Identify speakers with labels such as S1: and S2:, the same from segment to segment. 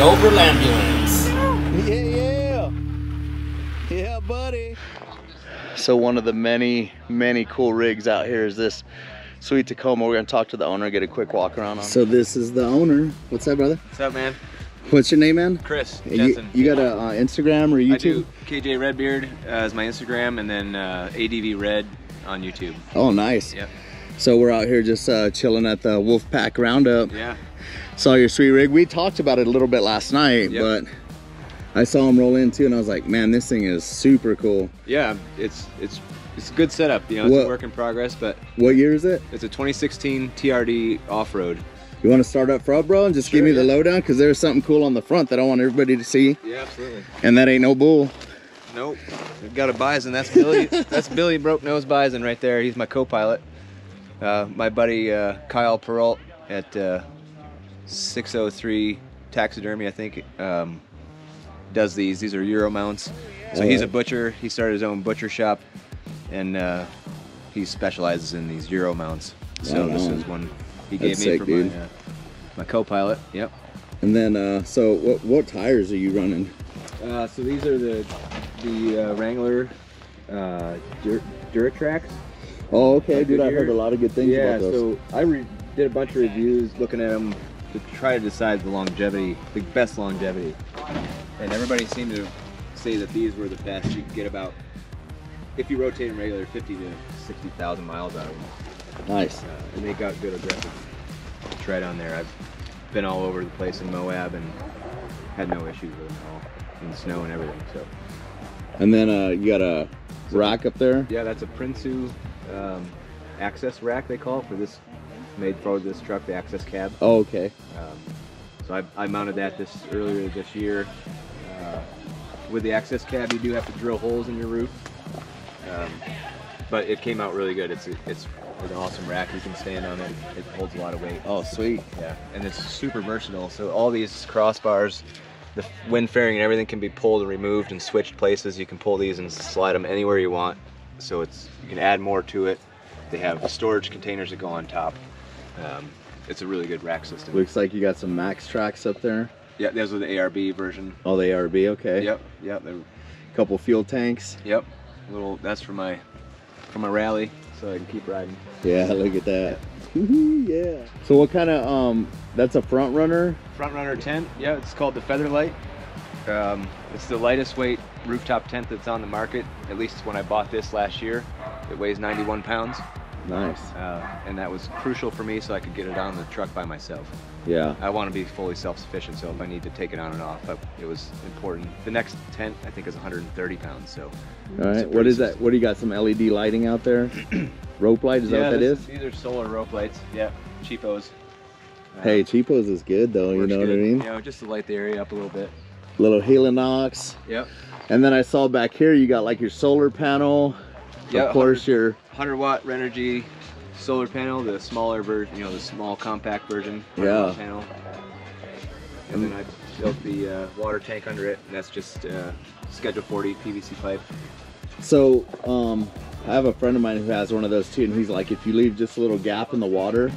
S1: Overland ambulance.
S2: Yeah, buddy. So one of the many cool rigs out here is this sweet Tacoma. We're gonna talk to the owner, get a quick walk around on. So this is the owner. What's up, brother?
S3: What's up, man?
S2: What's your name, man?
S3: Chris Jensen.
S2: You got a Instagram or YouTube?
S3: I do. KJ Redbeard is my Instagram, and then ADV Red on YouTube.
S2: Oh, nice.
S3: Yep.
S2: So we're out here just chilling at the Wolfpack Roundup.
S3: Yeah. Saw
S2: your sweet rig. We talked about it a little bit last night, but I saw him roll in too, and I was like, man, this thing is super cool.
S3: Yeah, it's a good setup. You know, it's a work in progress, but.
S2: What year is it?
S3: It's a 2016 TRD off-road.
S2: You want to start up front, bro, and just give me the lowdown? Because there's something cool on the front that I want everybody to see.
S3: Yeah, absolutely.
S2: And that ain't no bull.
S3: Nope. We've got a bison. That's Billy. That's Billy Broke Nose Bison right there. He's my co-pilot. My buddy Kyle Peralt at 603 Taxidermy, I think, does these. These are Euro mounts. So he's a butcher. He started his own butcher shop, and he specializes in these Euro mounts. So this is one he gave me for my co-pilot. Yep. And
S2: then, so what tires are you running?
S3: So these are the Wrangler Duratrax.
S2: Oh, okay, dude. I heard a lot of good things about those.
S3: So I did a bunch of reviews looking at them to try to decide the longevity, the best longevity. And everybody seemed to say that these were the best. You could get about, if you rotate them regular, 50 to 60,000 miles out of them.
S2: Nice.
S3: And they got good aggressive tread on there. I've been all over the place in Moab and had no issues with them at all, in the snow and everything. So.
S2: And then you got a rack up there?
S3: Yeah, that's a Prinsu access rack, they call it, for this, made for this truck, the access cab.
S2: Oh, okay.
S3: So I mounted that earlier this year. With the access cab, you do have to drill holes in your roof, but it came out really good. It's an awesome rack. You can stand on it. It holds a lot of weight.
S2: Oh, sweet.
S3: Yeah, and it's super versatile. So all these crossbars, the wind fairing and everything can be pulled and removed and switched places. You can pull these and slide them anywhere you want. So you can add more to it. They have storage containers that go on top. It's a really good rack system.
S2: Looks like you got some max tracks up there.
S3: Yeah, those are the ARB version.
S2: Oh, the ARB, okay.
S3: Yep.
S2: Couple fuel tanks.
S3: Yep. That's for my rally, so I can keep riding.
S2: Yeah, look at that. Yeah. So what kind of that's a front runner?
S3: Front runner tent. Yeah, it's called the Featherlight. It's the lightest weight rooftop tent that's on the market. At least when I bought this last year, it weighs 91 pounds.
S2: Nice.
S3: And that was crucial for me, so I could get it on the truck by myself.
S2: Yeah.
S3: I want to be fully self-sufficient, so if I need to take it on and off, it was important. The next tent, I think, is 130 pounds. So.
S2: All right. What is that? What do you got? Some LED lighting out there? Rope light? Is that what that is?
S3: These are solar rope lights. Yeah. Cheapos.
S2: Hey, cheapos is good though. You know what I mean?
S3: You know, just to light the area up a little bit.
S2: Little Helinox.
S3: Yep.
S2: And then I saw back here you got like your solar panel.
S3: Yeah.
S2: Of course, your
S3: 100 watt Renogy solar panel, the smaller version, the small compact version.
S2: Yeah.
S3: Panel. And then I built the water tank under it, and that's just Schedule 40 PVC pipe.
S2: So I have a friend of mine who has one of those too, and he's like, if you leave just a little gap in the water,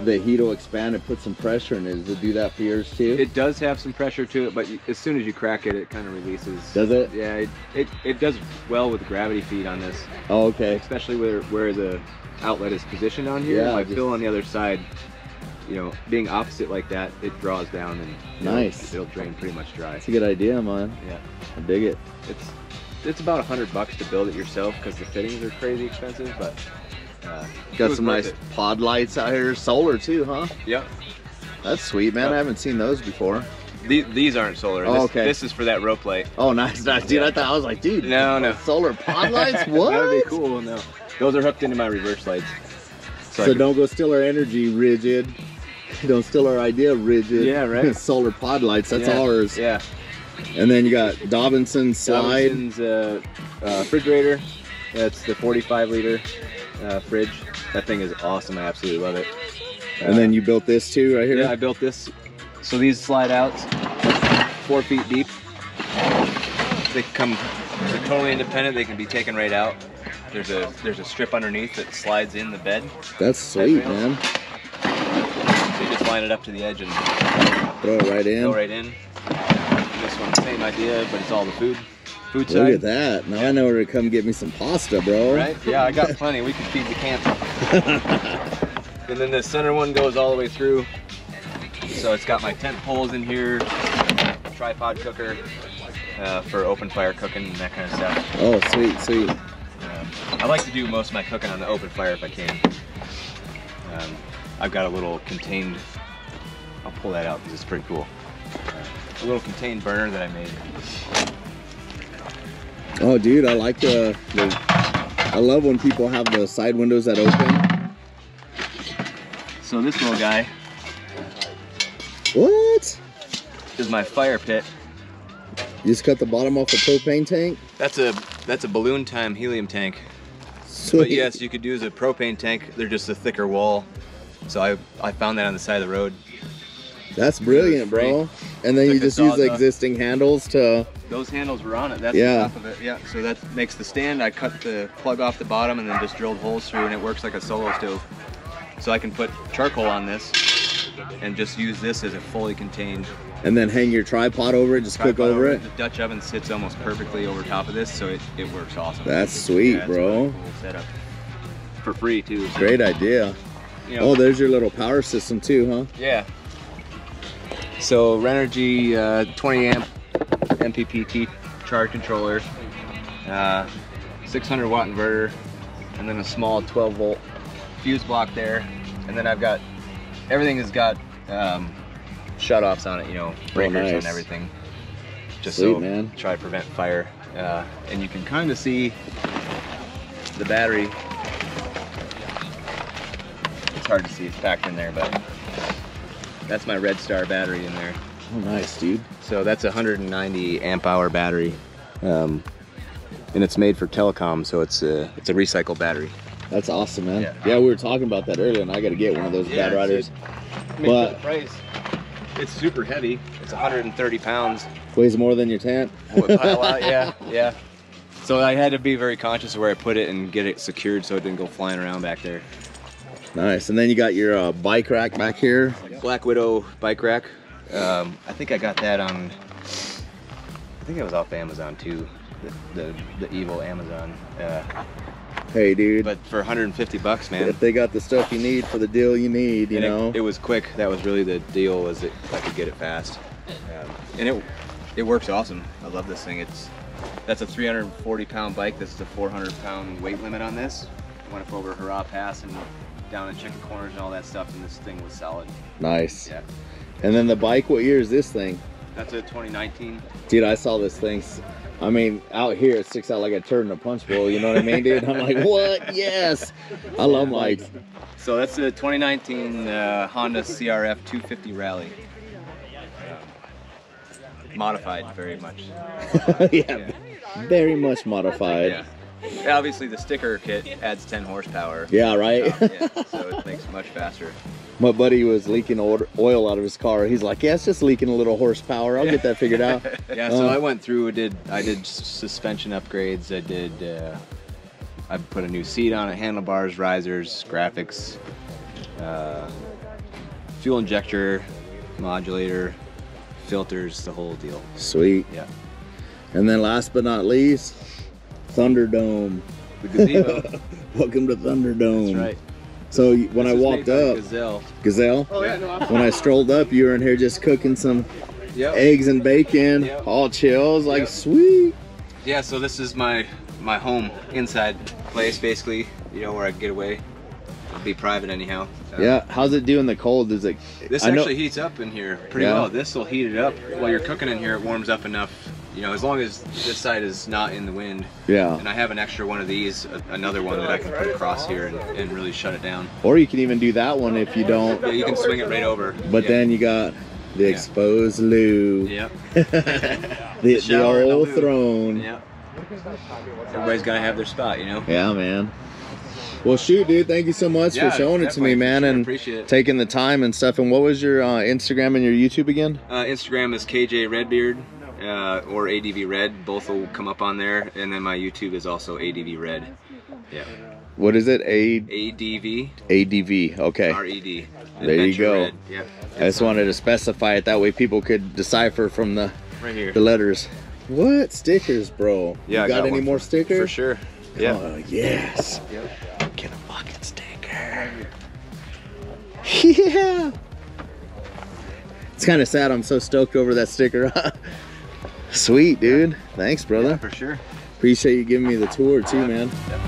S2: the heat will expand and put some pressure in it. Does it do that for yours too?
S3: It does have some pressure to it, but as soon as you crack it, it kind of releases.
S2: Does it?
S3: Yeah, it does well with gravity feed on this.
S2: Oh, okay.
S3: Especially where the outlet is positioned on here.
S2: Yeah,
S3: I feel on the other side, being opposite like that, it draws down and
S2: nice.
S3: It'll drain pretty much dry.
S2: It's a good idea, man.
S3: Yeah,
S2: I dig it.
S3: It's about $100 to build it yourself because the fittings are crazy expensive, but
S2: got some nice pod lights out here, solar too, huh?
S3: Yep.
S2: That's sweet, man. I haven't seen those before.
S3: These aren't solar.
S2: Oh, okay.
S3: This is for that rope light.
S2: Oh, nice, dude. Yeah. I was like, dude,
S3: no,
S2: solar pod lights. What?
S3: That'd be cool. No, those are hooked into my reverse lights.
S2: So don't go steal our energy, Rigid. Don't steal our idea, Rigid.
S3: Yeah, right.
S2: Solar pod lights. That's ours.
S3: Yeah.
S2: And then you got Dobinson's slide.
S3: Dobinson's refrigerator. That's the 45-liter fridge. That thing is awesome. I absolutely love it.
S2: And then you built this too, right here?
S3: Yeah, I built this. So these slide out 4 feet deep. They're totally independent. They can be taken right out. There's a strip underneath that slides in the bed.
S2: That's sweet, man.
S3: So you just line it up to the edge and
S2: throw it right in.
S3: Go right in. this one, same idea, but it's all the food side.
S2: Look at that. Now I know where to come get me some pasta, bro.
S3: Right? Yeah, I got plenty. We can feed the camp. And then the center one goes all the way through. So it's got my tent poles in here, tripod cooker for open fire cooking and that kind of stuff.
S2: Oh, sweet, sweet.
S3: I like to do most of my cooking on the open fire if I can. I've got a little contained, I'll pull that out because it's pretty cool. A little contained burner that I made.
S2: Oh, dude, I like I love when people have the side windows that open.
S3: So this little guy.
S2: What?
S3: Is my fire pit.
S2: You just cut the bottom off the propane tank?
S3: That's a balloon time helium tank.
S2: Sweet.
S3: But yes, you could use a propane tank. They're just a thicker wall. So I found that on the side of the road.
S2: That's brilliant, bro. And then you just use the existing handles to...
S3: Those handles were on it. That's the top of it. Yeah. So that makes the stand. I cut the plug off the bottom and then just drilled holes through, and it works like a solo stove. So I can put charcoal on this and just use this as a fully contained.
S2: And then hang your tripod over it, just cook over it.
S3: The Dutch oven sits almost perfectly over top of this, so it works awesome.
S2: That's sweet,
S3: yeah,
S2: bro.
S3: Really cool setup. For free too. So,
S2: great idea.
S3: You know,
S2: oh, there's your little power system too, huh?
S3: Yeah. So Renogy 20 amp MPPT charge controller, 600 watt inverter, and then a small 12 volt fuse block there. And then I've got, everything has got shut-offs on it, you know, breakers on everything. Just
S2: sweet,
S3: so
S2: man.
S3: Try to prevent fire. And you can kind of see the battery. It's hard to see, it's packed in there, but that's my Red Star battery in there.
S2: Oh, nice, dude.
S3: So that's a 190 amp hour battery, and it's made for telecom, so it's a recycled battery.
S2: That's awesome, man. Yeah, we were talking about that earlier, and I got to get one of those bad riders.
S3: But the price, it's super heavy. It's 130 pounds.
S2: Weighs more than your tent.
S3: Yeah. So I had to be very conscious of where I put it and get it secured so it didn't go flying around back there.
S2: Nice. And then you got your bike rack back here.
S3: Black Widow bike rack. I think I got that on, I think it was off Amazon too. The evil Amazon.
S2: Hey, dude.
S3: But for 150 bucks, man.
S2: If they got the stuff you need for the deal you need, you know.
S3: It was quick. That was really the deal, was that I could get it fast. And it works awesome. I love this thing. That's a 340 pound bike. This is a 400 pound weight limit on this. Went up over Hurrah Pass and down in Chicken Corners and all that stuff, and this thing was solid.
S2: Nice.
S3: Yeah.
S2: And then the bike, what year is this thing?
S3: That's a 2019.
S2: Dude, I saw this thing. I mean, out here it sticks out like a turd in a punch bowl, you know what I mean, dude? I'm like, what? Yes! I love bikes.
S3: So that's a 2019 Honda CRF 250 Rally. Modified very much.
S2: Yeah, very much modified.
S3: Yeah. Obviously the sticker kit adds 10 horsepower.
S2: Yeah, right?
S3: Yeah, so it makes it much faster.
S2: My buddy was leaking oil out of his car. He's like, yeah, it's just leaking a little horsepower. I'll get that figured out.
S3: Yeah, so I went through, I did suspension upgrades. I put a new seat on it, handlebars, risers, graphics, fuel injector, modulator, filters, the whole deal.
S2: Sweet.
S3: Yeah.
S2: And then last but not least, Thunderdome.
S3: The gazebo.
S2: Welcome to Thunderdome.
S3: That's right.
S2: So when I walked up, Gazelle?
S3: Oh, yeah, no,
S2: when I strolled up, you were in here just cooking some eggs and bacon, all chills, like sweet.
S3: Yeah, so this is my home inside place, basically, you know, where I can get away. It'll be private anyhow.
S2: Yeah, how's it do in the cold? Is it?
S3: This actually heats up in here pretty well. This will heat it up while you're cooking in here. It warms up enough, you know, as long as this side is not in the wind.
S2: Yeah.
S3: And I have an extra one of these, another one that I can put across here and really shut it down.
S2: Or you can even do that one if you don't.
S3: Yeah, you can swing it right over.
S2: But then you got the exposed loo.
S3: Yep.
S2: the old throne.
S3: Yep. Everybody's got to have their spot, you know?
S2: Yeah, man. Well, shoot, dude, thank you so much for showing it to me, man, and taking the time and stuff. And what was your Instagram and your YouTube again?
S3: Instagram is KJ Redbeard or ADV Red. Both will come up on there. And then my YouTube is also ADV Red. Yeah.
S2: What is it?
S3: ADV.
S2: ADV. Okay.
S3: RED.
S2: There you go.
S3: Red. Yeah.
S2: I just wanted to specify it that way people could decipher from the
S3: right here.
S2: The letters. What stickers, bro?
S3: Yeah,
S2: you got any more stickers?
S3: For sure. Yeah.
S2: Oh yes.
S3: Yep.
S2: Get a fucking sticker. Yeah. It's kind of sad. I'm so stoked over that sticker. Sweet, dude. Thanks, brother.
S3: Yeah, for sure.
S2: Appreciate you giving me the tour too, man.
S3: Yep.